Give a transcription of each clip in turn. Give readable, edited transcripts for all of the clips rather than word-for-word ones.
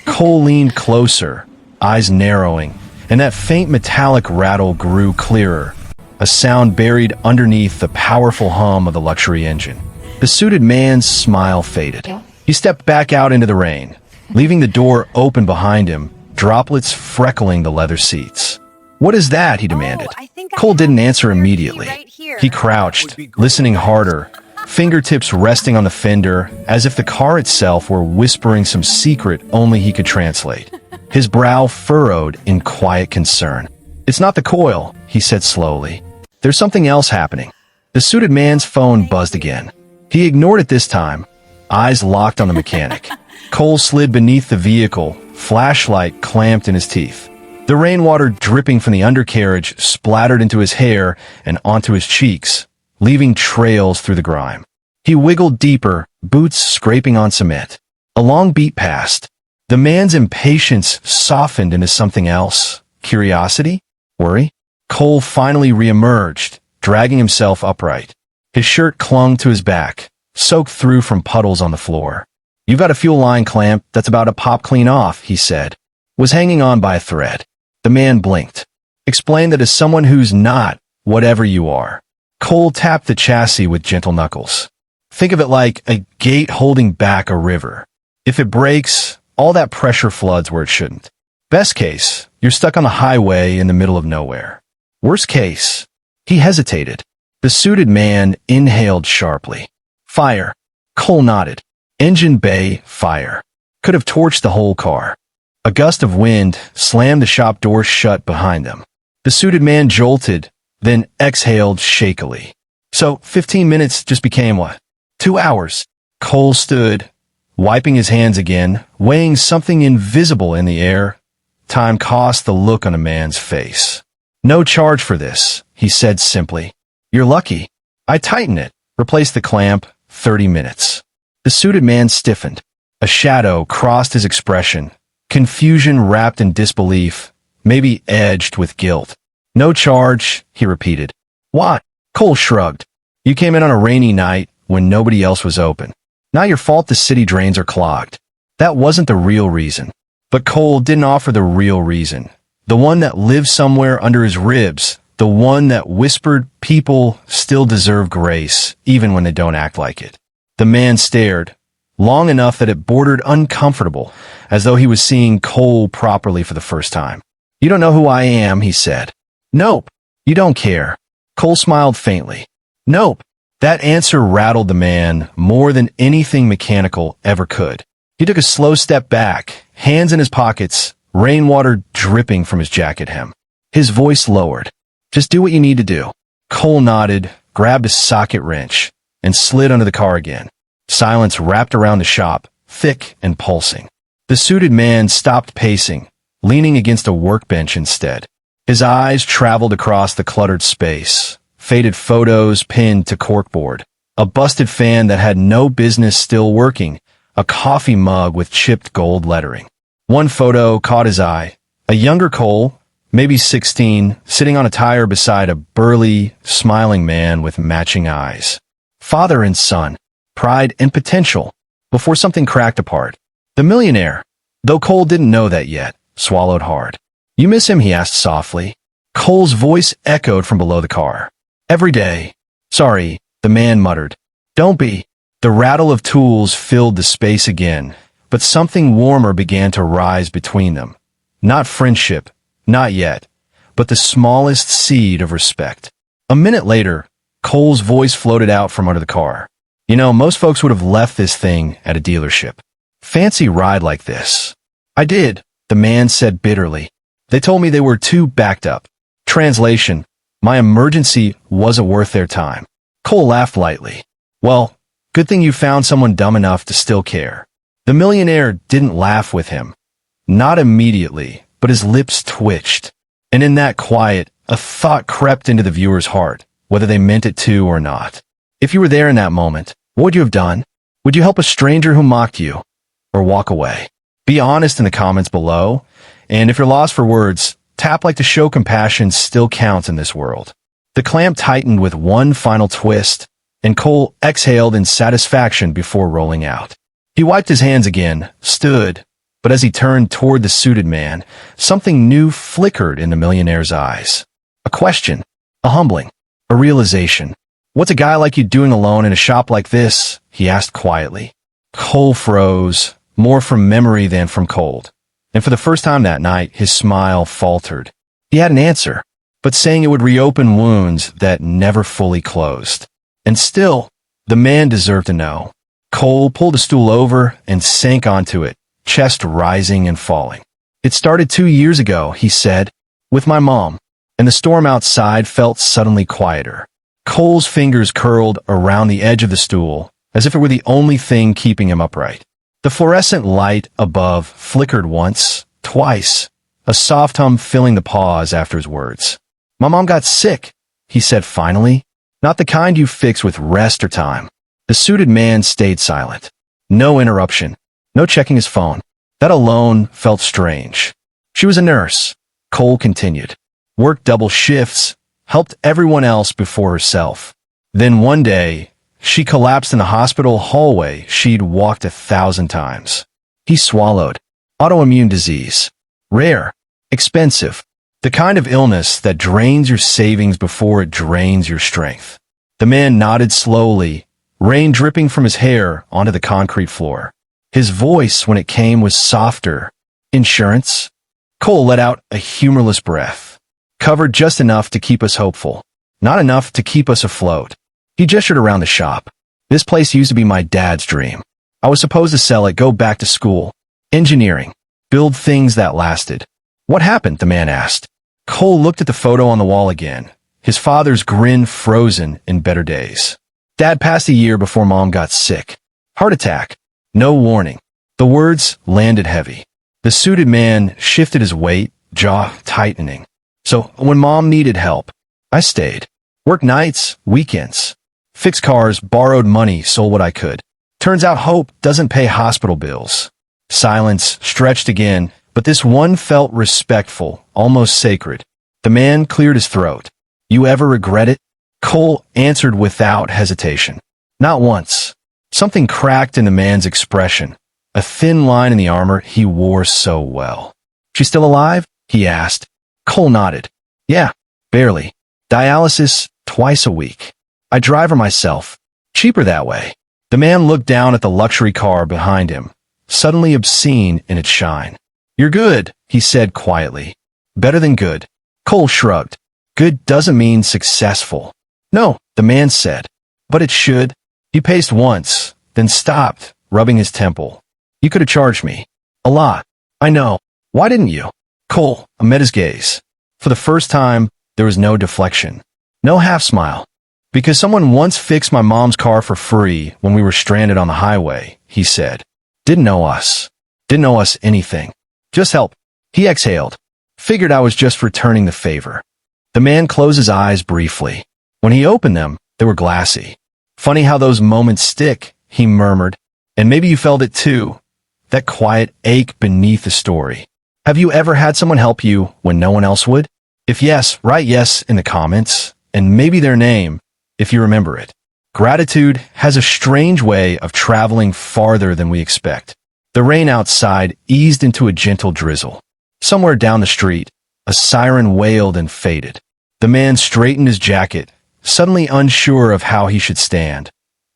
Cole leaned closer, eyes narrowing, and that faint metallic rattle grew clearer, a sound buried underneath the powerful hum of the luxury engine. The suited man's smile faded. He stepped back out into the rain, leaving the door open behind him, droplets freckling the leather seats. "What is that?" he demanded. Cole didn't answer immediately. He crouched, listening harder, fingertips resting on the fender, as if the car itself were whispering some secret only he could translate. His brow furrowed in quiet concern. "It's not the coil," he said slowly. "There's something else happening." The suited man's phone buzzed again. He ignored it this time, eyes locked on the mechanic. Cole slid beneath the vehicle, flashlight clamped in his teeth. The rainwater dripping from the undercarriage splattered into his hair and onto his cheeks, leaving trails through the grime. He wiggled deeper, boots scraping on cement. A long beat passed. The man's impatience softened into something else. Curiosity? Worry? Cole finally reemerged, dragging himself upright. His shirt clung to his back, soaked through from puddles on the floor. "You've got a fuel line clamp that's about to pop clean off," he said. Was hanging on by a thread. The man blinked. "Explain that as someone who's not whatever you are." Cole tapped the chassis with gentle knuckles. "Think of it like a gate holding back a river. If it breaks, all that pressure floods where it shouldn't. Best case, you're stuck on the highway in the middle of nowhere. Worst case." He hesitated. The suited man inhaled sharply. "Fire." Cole nodded. "Engine bay, fire." Could have torched the whole car. A gust of wind slammed the shop door shut behind them. The suited man jolted, then exhaled shakily. "So 15 minutes just became what? 2 hours." Cole stood, wiping his hands again, weighing something invisible in the air. Time cost the look on a man's face. "No charge for this," he said simply. "You're lucky. I tighten it, replace the clamp, 30 minutes. The suited man stiffened. A shadow crossed his expression, confusion wrapped in disbelief, maybe edged with guilt. "No charge," he repeated. "Why?" Cole shrugged. "You came in on a rainy night when nobody else was open. Not your fault the city drains are clogged." That wasn't the real reason. But Cole didn't offer the real reason. The one that lived somewhere under his ribs. The one that whispered people still deserve grace, even when they don't act like it. The man stared, long enough that it bordered uncomfortable, as though he was seeing Cole properly for the first time. "You don't know who I am," he said. "Nope." "You don't care." Cole smiled faintly. "Nope." That answer rattled the man more than anything mechanical ever could. He took a slow step back, hands in his pockets, rainwater dripping from his jacket hem. His voice lowered. "Just do what you need to do." Cole nodded, grabbed a socket wrench, and slid under the car again. Silence wrapped around the shop, thick and pulsing. The suited man stopped pacing, leaning against a workbench instead. His eyes traveled across the cluttered space, faded photos pinned to corkboard, a busted fan that had no business still working, a coffee mug with chipped gold lettering. One photo caught his eye. A younger Cole, maybe 16, sitting on a tire beside a burly, smiling man with matching eyes. Father and son, pride and potential, before something cracked apart. The millionaire, though Cole didn't know that yet, swallowed hard. "You miss him?" he asked softly. Cole's voice echoed from below the car. "Every day." "Sorry," the man muttered. "Don't be." The rattle of tools filled the space again, but something warmer began to rise between them. Not friendship, not yet, but the smallest seed of respect. A minute later, Cole's voice floated out from under the car. "You know, most folks would have left this thing at a dealership. Fancy ride like this." "I did," the man said bitterly. "They told me they were too backed up." Translation: "My emergency wasn't worth their time." Cole laughed lightly. "Well, good thing you found someone dumb enough to still care." The millionaire didn't laugh with him. Not immediately, but his lips twitched. And in that quiet, a thought crept into the viewer's heart, whether they meant it to or not. If you were there in that moment, what would you have done? Would you help a stranger who mocked you? Or walk away? Be honest in the comments below. And if you're lost for words, tap like to show compassion still counts in this world. The clamp tightened with one final twist, and Cole exhaled in satisfaction before rolling out. He wiped his hands again, stood, But as he turned toward the suited man, something new flickered in the millionaire's eyes. A question, a humbling, a realization. "What's a guy like you doing alone in a shop like this?" he asked quietly. Cole froze, more from memory than from cold. And for the first time that night, his smile faltered. He had an answer, but saying it would reopen wounds that never fully closed. And still, the man deserved to know. Cole pulled the stool over and sank onto it, chest rising and falling. "It started 2 years ago," he said, "with my mom, and the storm outside felt suddenly quieter." Cole's fingers curled around the edge of the stool, as if it were the only thing keeping him upright. The fluorescent light above flickered once, twice, a soft hum filling the pause after his words. "My mom got sick," he said finally. "Not the kind you fix with rest or time." The suited man stayed silent. No interruption. No checking his phone. That alone felt strange. "She was a nurse," Cole continued. "Worked double shifts, helped everyone else before herself. Then one day, she collapsed in the hospital hallway she'd walked 1,000 times." He swallowed. "Autoimmune disease. Rare. Expensive. The kind of illness that drains your savings before it drains your strength." The man nodded slowly, rain dripping from his hair onto the concrete floor. His voice, when it came, was softer. "Insurance?" Cole let out a humorless breath. "Covered just enough to keep us hopeful. Not enough to keep us afloat." He gestured around the shop. "This place used to be my dad's dream. I was supposed to sell it, go back to school. Engineering. Build things that lasted." "What happened?" the man asked. Cole looked at the photo on the wall again, his father's grin frozen in better days. "Dad passed a year before Mom got sick. Heart attack. No warning." The words landed heavy. The suited man shifted his weight, jaw tightening. "So when Mom needed help, I stayed. Worked nights, weekends. Fixed cars, borrowed money, sold what I could. Turns out hope doesn't pay hospital bills." Silence stretched again, but this one felt respectful, almost sacred. The man cleared his throat. "You ever regret it?" Cole answered without hesitation. "Not once." Something cracked in the man's expression, a thin line in the armor he wore so well. "She's still alive?" he asked. Cole nodded. "Yeah, barely. Dialysis twice a week. I drive her myself. Cheaper that way." The man looked down at the luxury car behind him, suddenly obscene in its shine. "You're good," he said quietly. "Better than good." Cole shrugged. "Good doesn't mean successful." "No," the man said. "But it should." He paced once, then stopped, rubbing his temple. "You could have charged me. A lot. I know. Why didn't you?" Cole met his gaze. For the first time, there was no deflection. No half-smile. "Because someone once fixed my mom's car for free when we were stranded on the highway," he said. "Didn't know us. Didn't know us anything. Just help." He exhaled. "Figured I was just returning the favor." The man closed his eyes briefly. When he opened them, they were glassy. "Funny how those moments stick," he murmured. "And maybe you felt it too. That quiet ache beneath the story. Have you ever had someone help you when no one else would? If yes, write yes in the comments, and maybe their name, if you remember it. Gratitude has a strange way of traveling farther than we expect." The rain outside eased into a gentle drizzle. Somewhere down the street, a siren wailed and faded. The man straightened his jacket, suddenly unsure of how he should stand,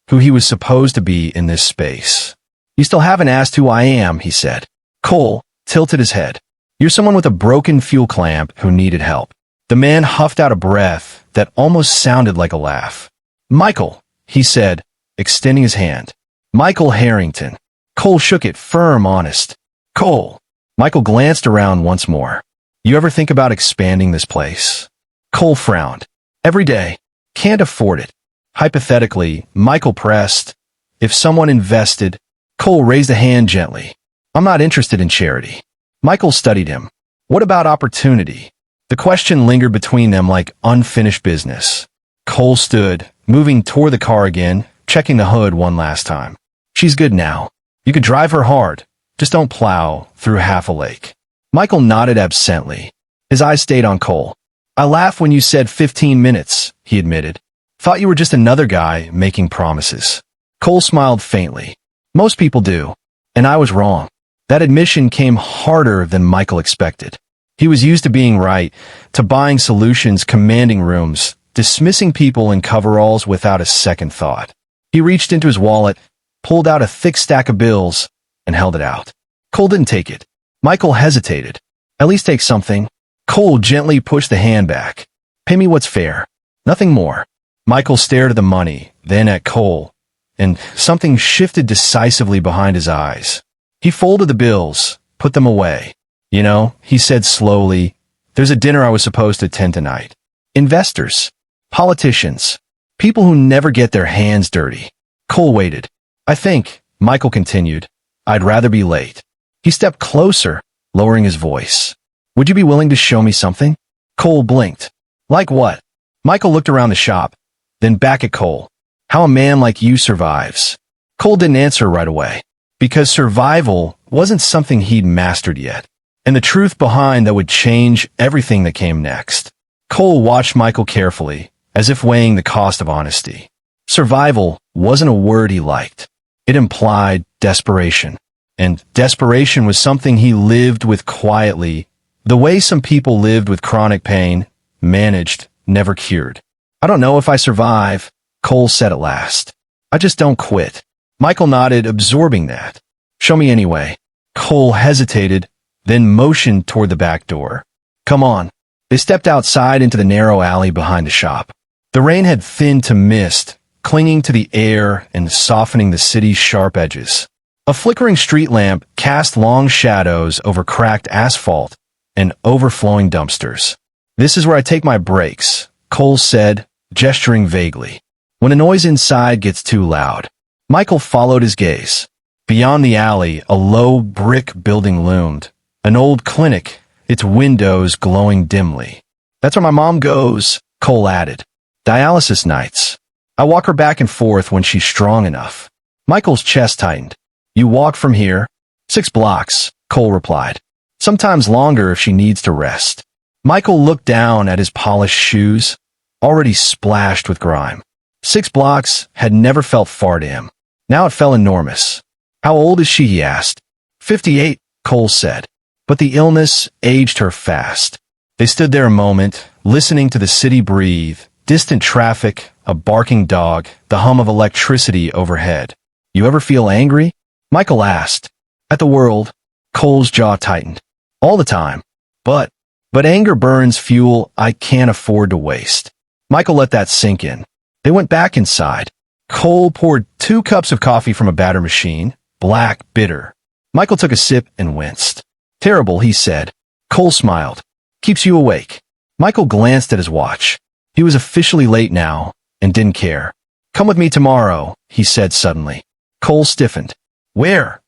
who he was supposed to be in this space. "You still haven't asked who I am," he said. Cole tilted his head. "You're someone with a broken fuel clamp who needed help." The man huffed out a breath that almost sounded like a laugh. "Michael," he said, extending his hand. "Michael Harrington." Cole shook it, firm, honest. "Cole." Michael glanced around once more. "You ever think about expanding this place?" Cole frowned. "Every day. Can't afford it." Hypothetically, Michael pressed. "If someone invested..." Cole raised a hand gently. "I'm not interested in charity." Michael studied him. "What about opportunity?" The question lingered between them like unfinished business. Cole stood, moving toward the car again, checking the hood one last time. "She's good now. You could drive her hard. Just don't plow through half a lake." Michael nodded absently. His eyes stayed on Cole. "I laughed when you said 15 minutes, he admitted. "Thought you were just another guy making promises." Cole smiled faintly. "Most people do. And I was wrong. That admission came harder than Michael expected. He was used to being right, to buying solutions, commanding rooms, dismissing people in coveralls without a second thought. He reached into his wallet, pulled out a thick stack of bills, and held it out. Cole didn't take it. Michael hesitated. At least take something. Cole gently pushed the hand back. Pay me what's fair. Nothing more. Michael stared at the money, then at Cole, and something shifted decisively behind his eyes. He folded the bills, put them away. You know, he said slowly, there's a dinner I was supposed to attend tonight. Investors, politicians, people who never get their hands dirty. Cole waited. I think, Michael continued, I'd rather be late. He stepped closer, lowering his voice. Would you be willing to show me something? Cole blinked. Like what? Michael looked around the shop, then back at Cole. How a man like you survives. Cole didn't answer right away, because survival wasn't something he'd mastered yet, and the truth behind that would change everything that came next. Cole watched Michael carefully, as if weighing the cost of honesty. Survival wasn't a word he liked. It implied desperation, and desperation was something he lived with quietly, the way some people lived with chronic pain, managed, never cured. I don't know if I survive, Cole said at last. I just don't quit. Michael nodded, absorbing that. Show me anyway. Cole hesitated, then motioned toward the back door. Come on. They stepped outside into the narrow alley behind the shop. The rain had thinned to mist, clinging to the air and softening the city's sharp edges. A flickering street lamp cast long shadows over cracked asphalt and overflowing dumpsters. This is where I take my breaks, Cole said, gesturing vaguely. When a noise inside gets too loud. Michael followed his gaze. Beyond the alley, a low brick building loomed. An old clinic, its windows glowing dimly. That's where my mom goes, Cole added. Dialysis nights. I walk her back and forth when she's strong enough. Michael's chest tightened. You walk from here? 6 blocks, Cole replied. Sometimes longer if she needs to rest. Michael looked down at his polished shoes, already splashed with grime. 6 blocks had never felt far to him. Now it felt enormous. How old is she, he asked. 58, Cole said. But the illness aged her fast. They stood there a moment, listening to the city breathe, distant traffic, a barking dog, the hum of electricity overhead. You ever feel angry? Michael asked. At the world. Cole's jaw tightened. All the time. But anger burns fuel I can't afford to waste. Michael let that sink in. They went back inside. Cole poured 2 cups of coffee from a batter machine, black, bitter. Michael took a sip and winced. Terrible, he said. Cole smiled. Keeps you awake. Michael glanced at his watch. He was officially late now, and didn't care. Come with me tomorrow, he said suddenly. Cole stiffened. Where?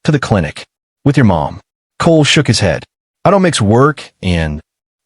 To the clinic. With your mom. Cole shook his head. I don't mix work and...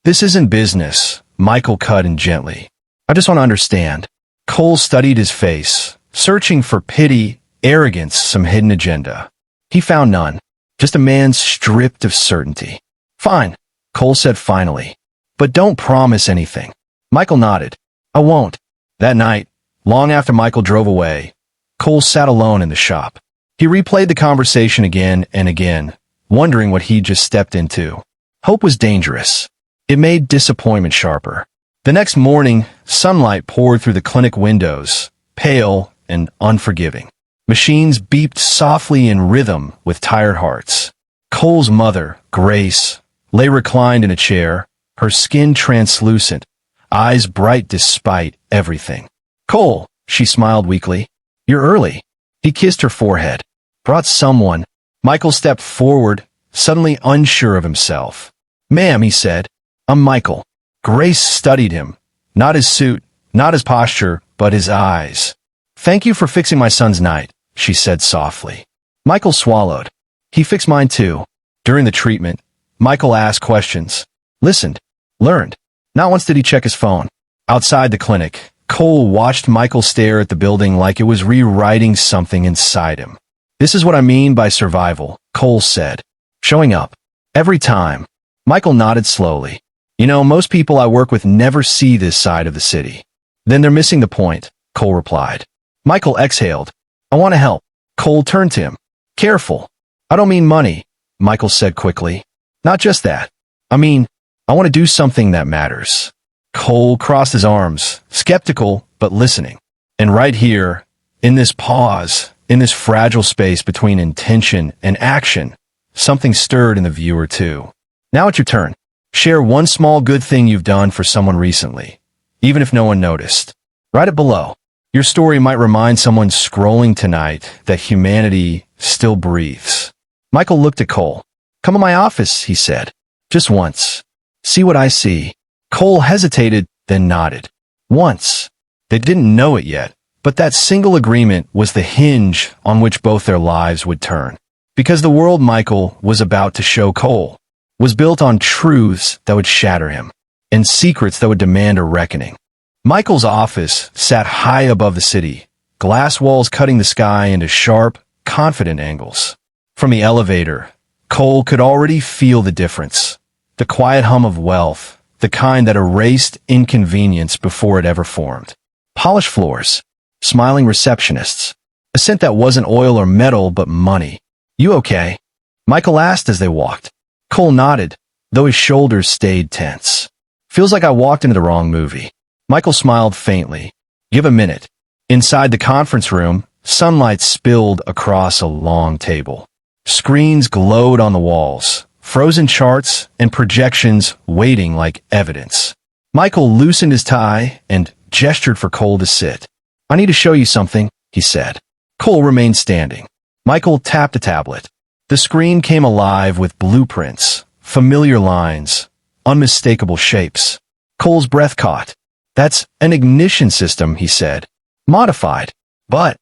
This isn't business, Michael cut in gently. I just want to understand. Cole studied his face, searching for pity, arrogance, some hidden agenda. He found none. Just a man stripped of certainty. Fine, Cole said finally. But don't promise anything. Michael nodded. I won't. That night, long after Michael drove away, Cole sat alone in the shop. He replayed the conversation again and again, wondering what he'd just stepped into. Hope was dangerous. It made disappointment sharper. The next morning, sunlight poured through the clinic windows, pale and unforgiving. Machines beeped softly in rhythm with tired hearts. Cole's mother, Grace, lay reclined in a chair, her skin translucent, eyes bright despite everything. Cole, she smiled weakly. You're early. He kissed her forehead. Brought someone. Michael stepped forward, suddenly unsure of himself. Ma'am, he said. I'm Michael. Grace studied him. Not his suit, not his posture, but his eyes. Thank you for fixing my son's night, she said softly. Michael swallowed. He fixed mine too. During the treatment, Michael asked questions. Listened. Learned. Not once did he check his phone. Outside the clinic, Cole watched Michael stare at the building like it was rewriting something inside him. This is what I mean by survival, Cole said. Showing up. Every time. Michael nodded slowly. You know, most people I work with never see this side of the city. Then they're missing the point, Cole replied. Michael exhaled. I want to help. Cole turned to him. Careful. I don't mean money. Michael said quickly. Not just that. I mean, I want to do something that matters. Cole crossed his arms, skeptical but listening. And right here, in this pause, in this fragile space between intention and action, something stirred in the viewer too. Now it's your turn. Share one small good thing you've done for someone recently, even if no one noticed. Write it below. Your story might remind someone scrolling tonight that humanity still breathes. Michael looked at Cole. Come to my office, he said. Just once. See what I see. Cole hesitated, then nodded. Once. They didn't know it yet, but that single agreement was the hinge on which both their lives would turn. Because the world Michael was about to show Cole was built on truths that would shatter him, and secrets that would demand a reckoning. Michael's office sat high above the city, glass walls cutting the sky into sharp, confident angles. From the elevator, Cole could already feel the difference. The quiet hum of wealth, the kind that erased inconvenience before it ever formed. Polished floors, smiling receptionists, a scent that wasn't oil or metal but money. You okay? Michael asked as they walked. Cole nodded, though his shoulders stayed tense. Feels like I walked into the wrong movie. Michael smiled faintly. Give a minute. Inside the conference room, sunlight spilled across a long table. Screens glowed on the walls, frozen charts and projections waiting like evidence. Michael loosened his tie and gestured for Cole to sit. I need to show you something, he said. Cole remained standing. Michael tapped a tablet. The screen came alive with blueprints, familiar lines, unmistakable shapes. Cole's breath caught. That's an ignition system, he said. Modified, but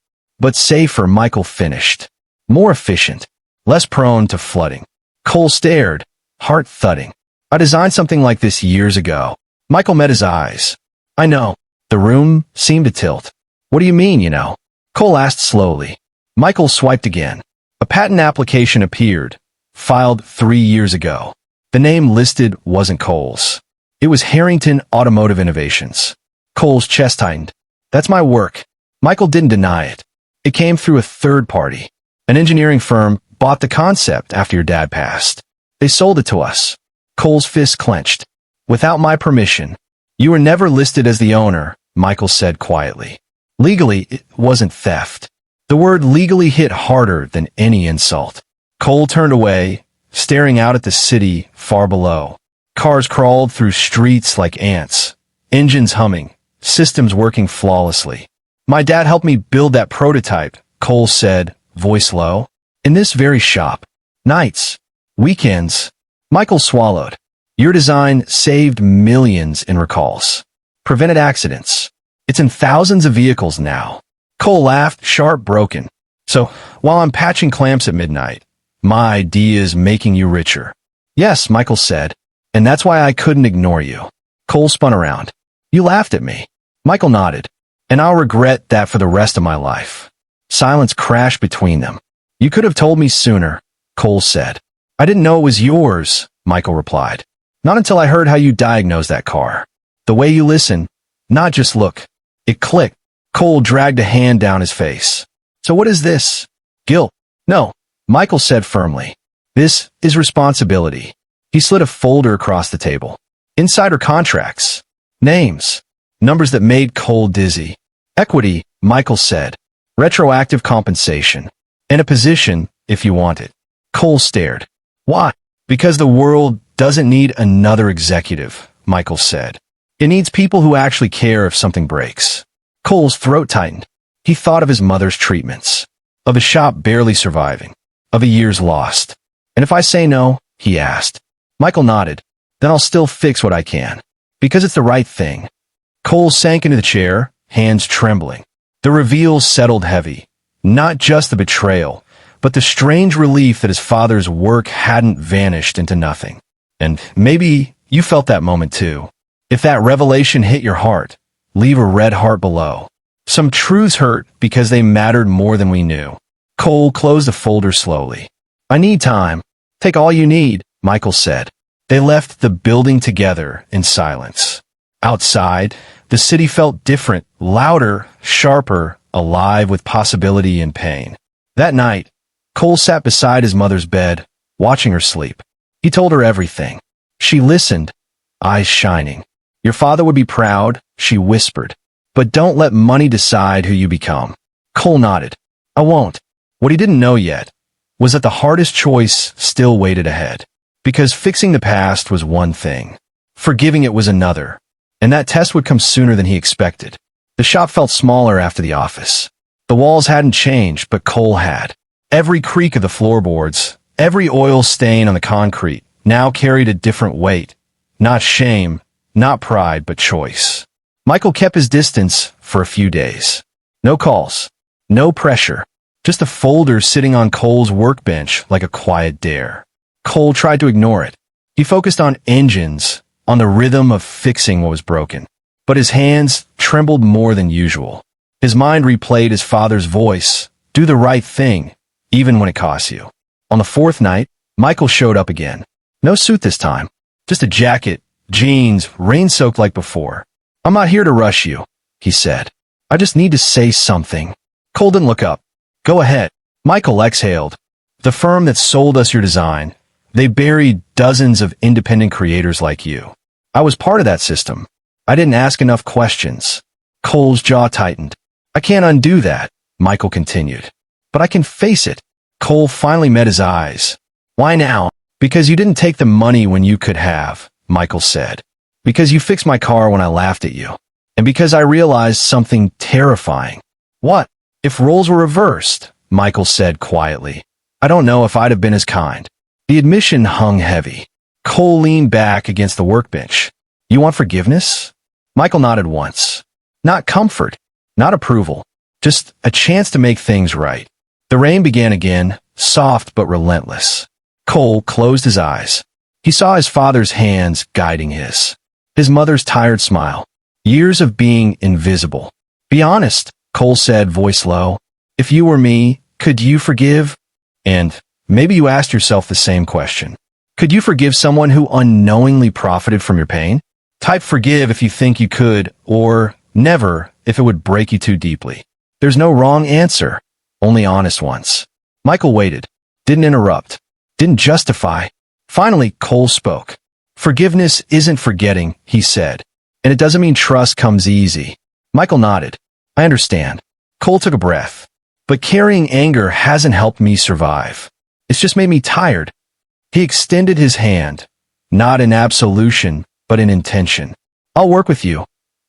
safer, Michael finished. More efficient, less prone to flooding. Cole stared, heart thudding. I designed something like this years ago. Michael met his eyes. I know. The room seemed to tilt. What do you mean, you know? Cole asked slowly. Michael swiped again. A patent application appeared, filed 3 years ago. The name listed wasn't Cole's. It was Harrington Automotive Innovations. Cole's chest tightened. That's my work. Michael didn't deny it. It came through a third party. An engineering firm bought the concept after your dad passed. They sold it to us. Cole's fist clenched. Without my permission. You were never listed as the owner, Michael said quietly. Legally, it wasn't theft. The word legally hit harder than any insult. Cole turned away, staring out at the city far below. Cars crawled through streets like ants, engines humming, systems working flawlessly. My dad helped me build that prototype, Cole said, voice low. In this very shop. Nights. Weekends. Michael swallowed. Your design saved millions in recalls. Prevented accidents. It's in thousands of vehicles now. Cole laughed, sharp, broken. So, while I'm patching clamps at midnight, my idea is making you richer. Yes, Michael said, and that's why I couldn't ignore you. Cole spun around. You laughed at me. Michael nodded. And I'll regret that for the rest of my life. Silence crashed between them. You could have told me sooner, Cole said. I didn't know it was yours, Michael replied. Not until I heard how you diagnosed that car. The way you listen, not just look. It clicked. Cole dragged a hand down his face. So what is this? Guilt. No, Michael said firmly. This is responsibility. He slid a folder across the table. Insider contracts. Names. Numbers that made Cole dizzy. Equity, Michael said. Retroactive compensation. And a position, if you want it. Cole stared. Why? Because the world doesn't need another executive, Michael said. It needs people who actually care if something breaks. Cole's throat tightened. He thought of his mother's treatments, of a shop barely surviving, of a year's lost. And if I say no, he asked. Michael nodded. Then I'll still fix what I can. Because it's the right thing. Cole sank into the chair, hands trembling. The reveal settled heavy. Not just the betrayal, but the strange relief that his father's work hadn't vanished into nothing. And maybe you felt that moment too. If that revelation hit your heart, leave a red heart below. Some truths hurt because they mattered more than we knew. Cole closed the folder slowly. I need time. Take all you need, Michael said. They left the building together in silence. Outside, the city felt different, louder, sharper, alive with possibility and pain. That night, Cole sat beside his mother's bed, watching her sleep. He told her everything. She listened, eyes shining. Your father would be proud, she whispered. But don't let money decide who you become. Cole nodded. I won't. What he didn't know yet was that the hardest choice still waited ahead. Because fixing the past was one thing. Forgiving it was another. And that test would come sooner than he expected. The shop felt smaller after the office. The walls hadn't changed, but Cole had. Every creak of the floorboards, every oil stain on the concrete, now carried a different weight. Not shame, not pride, but choice. Michael kept his distance for a few days. No calls, no pressure, just a folder sitting on Cole's workbench like a quiet dare. Cole tried to ignore it. He focused on engines, on the rhythm of fixing what was broken. But his hands trembled more than usual. His mind replayed his father's voice, do the right thing, even when it costs you. On the fourth night, Michael showed up again. No suit this time, just a jacket, jeans, rain-soaked like before. I'm not here to rush you, he said. I just need to say something. Cole didn't look up. Go ahead. Michael exhaled. The firm that sold us your design, they buried dozens of independent creators like you. I was part of that system. I didn't ask enough questions. Cole's jaw tightened. I can't undo that, Michael continued. But I can face it. Cole finally met his eyes. Why now? Because you didn't take the money when you could have, Michael said. Because you fixed my car when I laughed at you. And because I realized something terrifying. What? If roles were reversed, Michael said quietly. I don't know if I'd have been as kind. The admission hung heavy. Cole leaned back against the workbench. You want forgiveness? Michael nodded once. Not comfort, not approval, just a chance to make things right. The rain began again, soft but relentless. Cole closed his eyes. He saw his father's hands guiding his mother's tired smile. Years of being invisible. Be honest, Cole said, voice low. If you were me, could you forgive? And maybe you asked yourself the same question. Could you forgive someone who unknowingly profited from your pain? Type forgive if you think you could, or never if it would break you too deeply. There's no wrong answer, only honest ones. Michael waited, didn't interrupt, didn't justify. Finally, Cole spoke. Forgiveness isn't forgetting, he said, and it doesn't mean trust comes easy. Michael nodded. I understand. Cole took a breath. But carrying anger hasn't helped me survive. It's just made me tired. He extended his hand, not in absolution, but in intention. I'll work with you,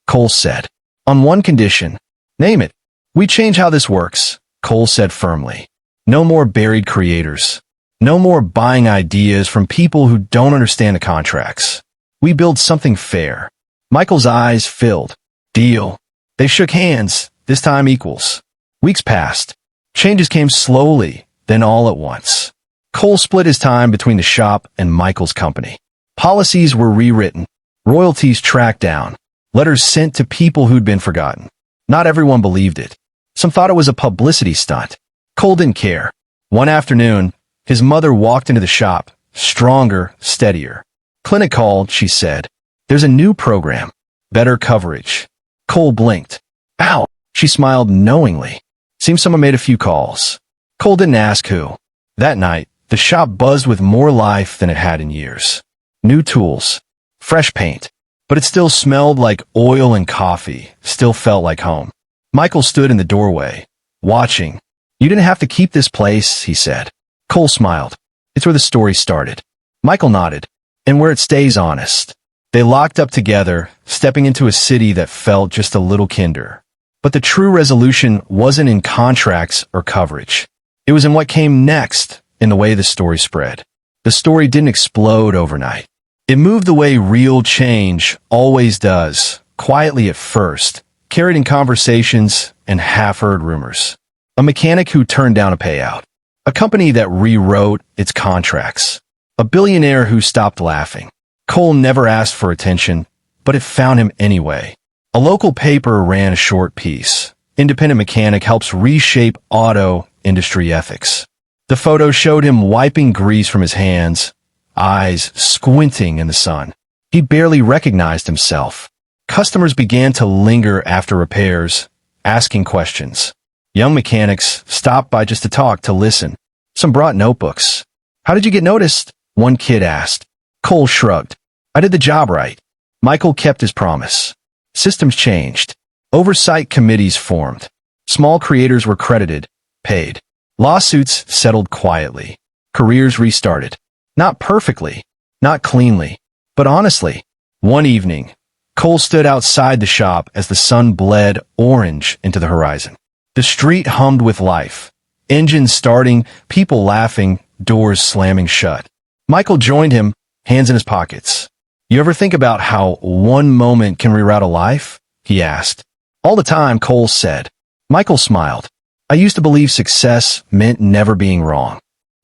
Cole said. On one condition. Name it. We change how this works, Cole said firmly. No more buried creators. No more buying ideas from people who don't understand the contracts. We build something fair. Michael's eyes filled. Deal. They shook hands, this time equals. Weeks passed. Changes came slowly, then all at once. Cole split his time between the shop and Michael's company. Policies were rewritten, royalties tracked down, letters sent to people who'd been forgotten. Not everyone believed it. Some thought it was a publicity stunt. Cole didn't care. One afternoon, his mother walked into the shop, stronger, steadier. Clinic called, she said. There's a new program. Better coverage. Cole blinked. Ow! She smiled knowingly. Seems someone made a few calls. Cole didn't ask who. That night, the shop buzzed with more life than it had in years. New tools. Fresh paint. But it still smelled like oil and coffee, still felt like home. Michael stood in the doorway, watching. You didn't have to keep this place, he said. Cole smiled. It's where the story started. Michael nodded. And where it stays honest. They locked up together, stepping into a city that felt just a little kinder. But the true resolution wasn't in contracts or coverage. It was in what came next, in the way the story spread. The story didn't explode overnight. It moved the way real change always does, quietly at first, carried in conversations and half-heard rumors. A mechanic who turned down a payout. A company that rewrote its contracts. A billionaire who stopped laughing. Cole never asked for attention, but it found him anyway. A local paper ran a short piece. Independent mechanic helps reshape auto industry ethics. The photo showed him wiping grease from his hands, eyes squinting in the sun. He barely recognized himself. Customers began to linger after repairs, asking questions. Young mechanics stopped by just to talk, to listen. Some brought notebooks. How did you get noticed? One kid asked. Cole shrugged. I did the job right. Michael kept his promise. Systems changed. Oversight committees formed. Small creators were credited, paid. Lawsuits settled quietly. Careers restarted. Not perfectly, not cleanly, but honestly. One evening, Cole stood outside the shop as the sun bled orange into the horizon. The street hummed with life. Engines starting, people laughing, doors slamming shut. Michael joined him, hands in his pockets. You ever think about how one moment can reroute a life? He asked. All the time, Cole said. Michael smiled. I used to believe success meant never being wrong.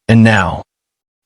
And now?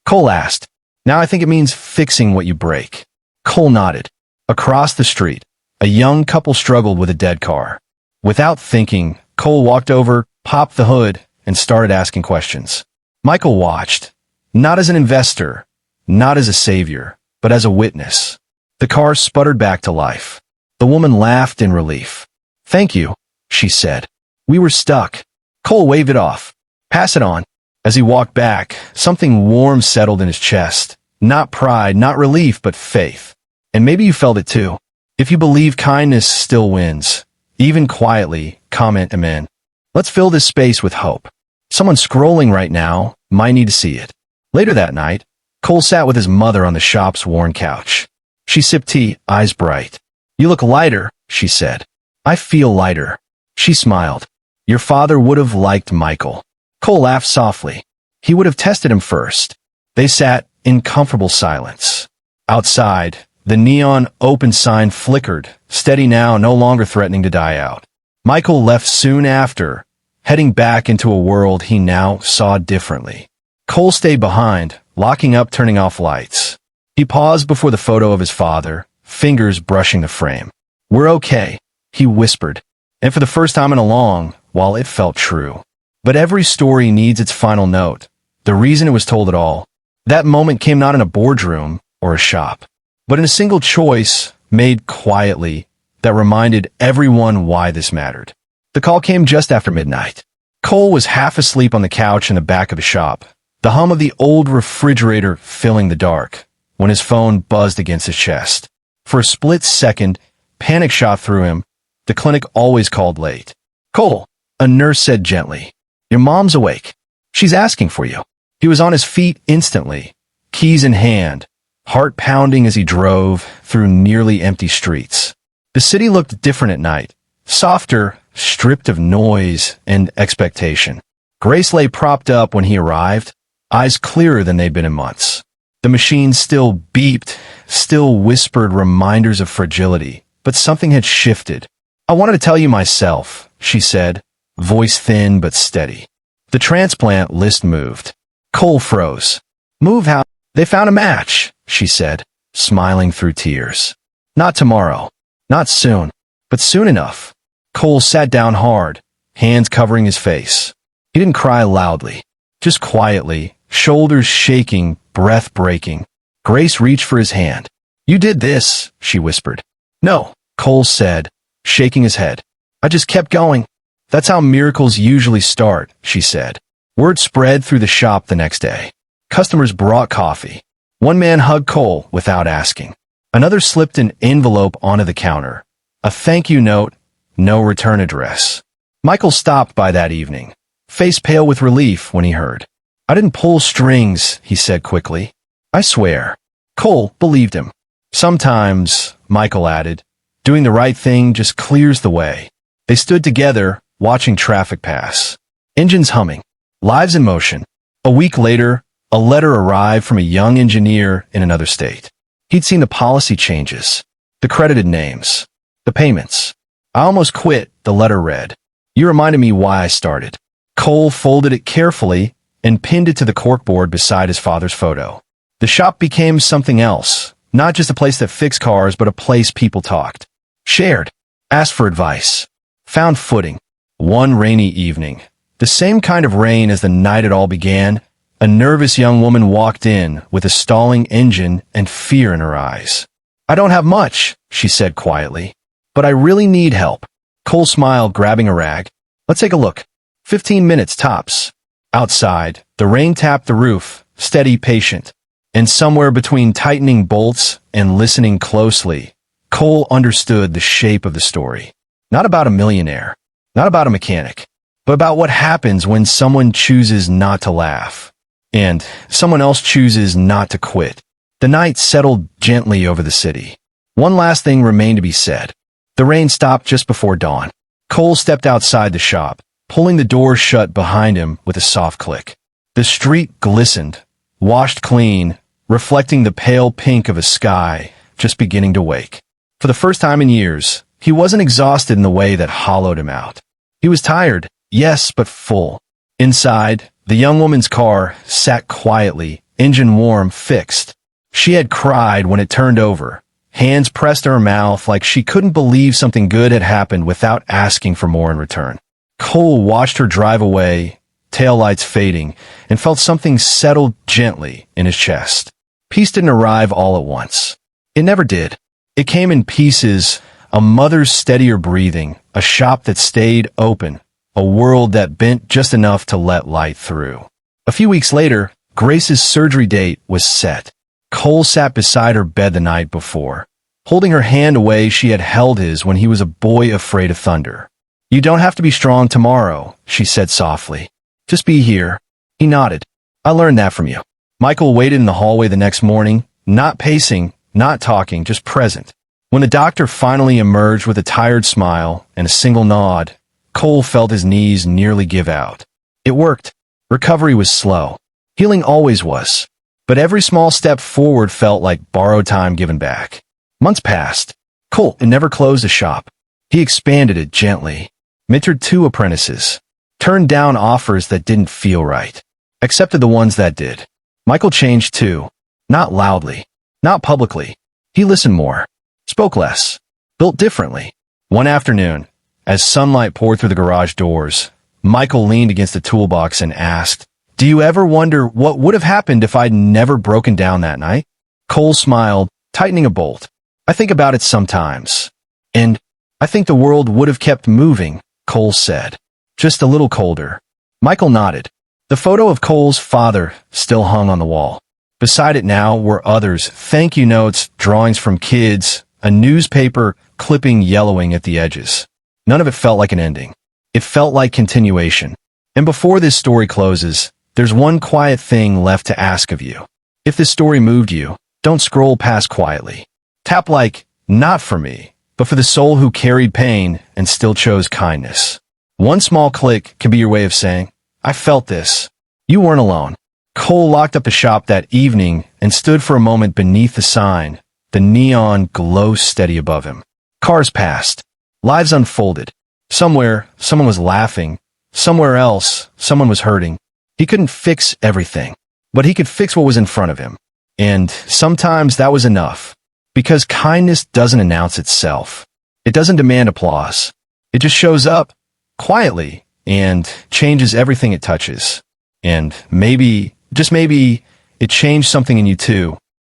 Cole asked. Now I think it means fixing what you break. Cole nodded. Across the street, a young couple struggled with a dead car. Without thinking, Cole walked over, popped the hood, and started asking questions. Michael watched, not as an investor, not as a savior, but as a witness. The car sputtered back to life. The woman laughed in relief. Thank you, she said. We were stuck. Cole waved it off. Pass it on. As he walked back, something warm settled in his chest. Not pride, not relief, but faith. And maybe you felt it too. If you believe kindness still wins, even quietly, comment amen. Let's fill this space with hope. Someone scrolling right now might need to see it. Later that night, Cole sat with his mother on the shop's worn couch. She sipped tea, eyes bright. You look lighter, she said. I feel lighter. She smiled. Your father would have liked Michael. Cole laughed softly. He would have tested him first. They sat in comfortable silence. Outside, the neon open sign flickered, steady now, no longer threatening to die out. Michael left soon after, heading back into a world he now saw differently. Cole stayed behind, locking up, turning off lights. He paused before the photo of his father, fingers brushing the frame. We're okay, he whispered, and for the first time in a long while it felt true. But every story needs its final note, the reason it was told at all. That moment came not in a boardroom or a shop, but in a single choice made quietly that reminded everyone why this mattered. The call came just after midnight. Cole was half asleep on the couch in the back of the shop, the hum of the old refrigerator filling the dark, when his phone buzzed against his chest. For a split second, panic shot through him. The clinic always called late. Cole, a nurse said gently, your mom's awake. She's asking for you. He was on his feet instantly, keys in hand, heart pounding as he drove through nearly empty streets. The city looked different at night, softer, stripped of noise and expectation. Grace lay propped up when he arrived, eyes clearer than they'd been in months. The machine still beeped, still whispered reminders of fragility, but something had shifted. I wanted to tell you myself, she said, voice thin but steady. The transplant list moved. Cole froze. Move how? They found a match, she said, smiling through tears. Not tomorrow. Not soon. But soon enough. Cole sat down hard, hands covering his face. He didn't cry loudly, just quietly, shoulders shaking, breath breaking. Grace reached for his hand. You did this, she whispered. No, Cole said, shaking his head. I just kept going. That's how miracles usually start, she said. Word spread through the shop the next day. Customers brought coffee. One man hugged Cole without asking. Another slipped an envelope onto the counter. A thank you note, no return address. Michael stopped by that evening, face pale with relief when he heard. I didn't pull strings, he said quickly. I swear. Cole believed him. Sometimes, Michael added, doing the right thing just clears the way. They stood together, watching traffic pass. Engines humming. Lives in motion. A week later, a letter arrived from a young engineer in another state. He'd seen the policy changes, the credited names, the payments. I almost quit, the letter read. You reminded me why I started. Cole folded it carefully and pinned it to the corkboard beside his father's photo. The shop became something else, not just a place that fixed cars, but a place people talked, shared, asked for advice, found footing. One rainy evening, the same kind of rain as the night it all began, a nervous young woman walked in with a stalling engine and fear in her eyes. I don't have much, she said quietly, but I really need help. Cole smiled, grabbing a rag. Let's take a look. 15 minutes tops. Outside, the rain tapped the roof, steady, patient. And somewhere between tightening bolts and listening closely, Cole understood the shape of the story. Not about a millionaire, not about a mechanic, but about what happens when someone chooses not to laugh, and someone else chooses not to quit. The night settled gently over the city. One last thing remained to be said. The rain stopped just before dawn. Cole stepped outside the shop, pulling the door shut behind him with a soft click. The street glistened, washed clean, reflecting the pale pink of a sky just beginning to wake. For the first time in years, he wasn't exhausted in the way that hollowed him out. He was tired, yes, but full. Inside, the young woman's car sat quietly, engine warm, fixed. She had cried when it turned over, hands pressed to her mouth like she couldn't believe something good had happened without asking for more in return. Cole watched her drive away, taillights fading, and felt something settle gently in his chest. Peace didn't arrive all at once. It never did. It came in pieces, a mother's steadier breathing, a shop that stayed open, a world that bent just enough to let light through. A few weeks later, Grace's surgery date was set. Cole sat beside her bed the night before, holding her hand away she had held his when he was a boy afraid of thunder. "You don't have to be strong tomorrow," she said softly. "Just be here." He nodded. "I learned that from you." Michael waited in the hallway the next morning, not pacing, not talking, just present. When the doctor finally emerged with a tired smile and a single nod, Cole felt his knees nearly give out. It worked. Recovery was slow. Healing always was. But every small step forward felt like borrowed time given back. Months passed. Cole never closed the shop. He expanded it gently, mentored 2 apprentices, turned down offers that didn't feel right, accepted the ones that did. Michael changed too. Not loudly, not publicly. He listened more, spoke less, built differently. One afternoon, as sunlight poured through the garage doors, Michael leaned against the toolbox and asked, "Do you ever wonder what would have happened if I'd never broken down that night?" Cole smiled, tightening a bolt. "I think about it sometimes. And I think the world would have kept moving," Cole said, just a little colder. Michael nodded. The photo of Cole's father still hung on the wall. Beside it now were others, thank you notes, drawings from kids, a newspaper clipping yellowing at the edges. None of it felt like an ending. It felt like continuation. And before this story closes, there's one quiet thing left to ask of you. If this story moved you, don't scroll past quietly. Tap like, not for me, but for the soul who carried pain and still chose kindness. One small click can be your way of saying, "I felt this." You weren't alone. Cole locked up the shop that evening and stood for a moment beneath the sign, the neon glow steady above him. Cars passed. Lives unfolded. Somewhere, someone was laughing. Somewhere else, someone was hurting. He couldn't fix everything, but he could fix what was in front of him. And sometimes that was enough. Because kindness doesn't announce itself. It doesn't demand applause. It just shows up, quietly, and changes everything it touches. And maybe, just maybe, it changed something in you too.